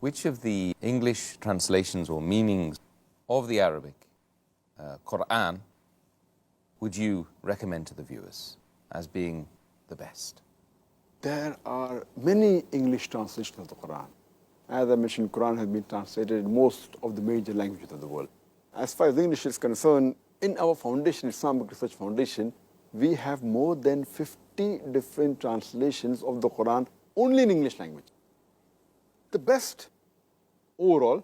Which of the English translations or meanings of the Arabic Quran would you recommend to the viewers as being the best? There are many English translations of the Quran. As I mentioned, Quran has been translated in most of the major languages of the world. As far as English is concerned, in our foundation, Islamic Research Foundation, we have more than 50 different translations of the Quran only in English language. The best overall,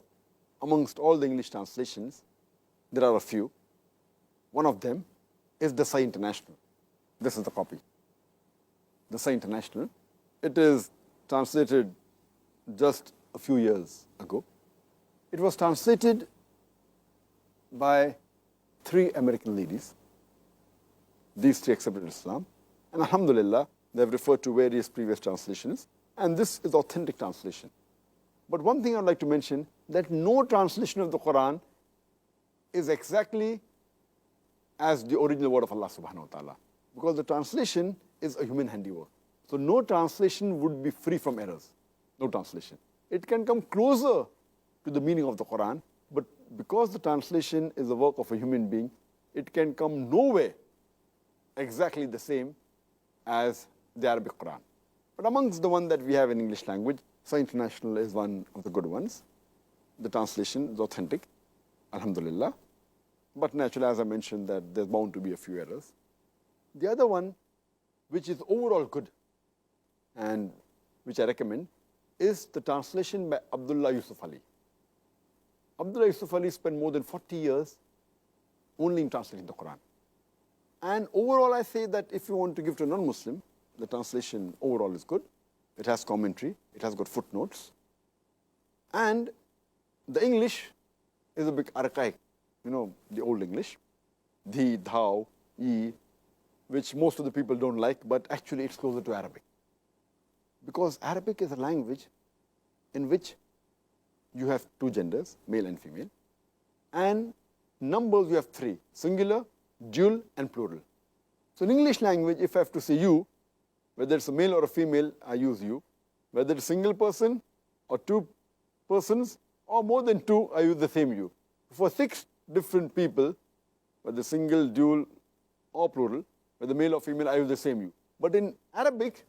amongst all the English translations, there are a few. One of them is the Sahih International. This is the copy. The Sahih International. It is translated just a few years ago. It was translated by 3 American ladies. These 3 accepted Islam. And alhamdulillah, they have referred to various previous translations. And this is authentic translation. But one thing I would like to mention, that no translation of the Quran is exactly as the original word of Allah subhanahu wa ta'ala. Because the translation is a human handiwork. So no translation would be free from errors. No translation. It can come closer to the meaning of the Quran, but because the translation is the work of a human being, it can come nowhere exactly the same as the Arabic Quran. But amongst the one that we have in English language, Sahih International is one of the good ones. The translation is authentic, alhamdulillah. But naturally, as I mentioned, that there's bound to be a few errors. The other one, which is overall good, and which I recommend, is the translation by Abdullah Yusuf Ali. Abdullah Yusuf Ali spent more than 40 years only in translating the Quran. And overall, I say that if you want to give to a non-Muslim, the translation overall is good. It has commentary. It has got footnotes. And the English is a bit archaic. You know, the old English. The, thou, ye, which most of the people don't like, but actually it's closer to Arabic. Because Arabic is a language in which you have 2 genders, male and female. And numbers you have 3, singular, dual, and plural. So in English language, if I have to say you, whether it's a male or a female, I use you. Whether it's a single person or 2 persons or more than 2, I use the same you. For 6 different people, whether single, dual, or plural, whether male or female, I use the same you. But in Arabic,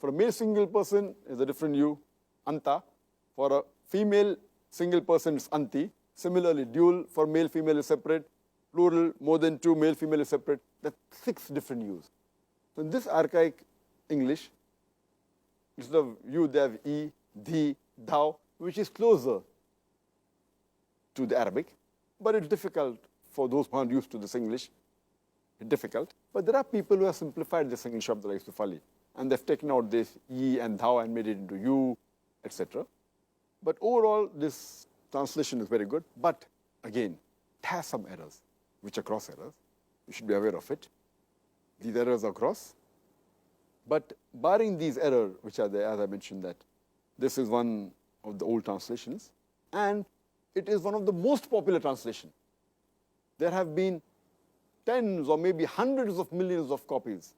for a male single person is a different you, anta. For a female single person, it's anti. Similarly, dual for male, female is separate. Plural, more than 2, male, female is separate. That's 6 different yous. So in this archaic English, instead of you, they have e, thee, thou, which is closer to the Arabic. But it's difficult for those who aren't used to this English. It's difficult. But there are people who have simplified this English of Abdullah Yusuf Ali. And they've taken out this ye and thou and made it into you, etc. But overall, this translation is very good. But again, it has some errors, which are cross errors. You should be aware of it. These errors are cross. But barring these errors, which are there, as I mentioned, that this is one of the old translations, and it is one of the most popular translations. There have been tens or maybe hundreds of millions of copies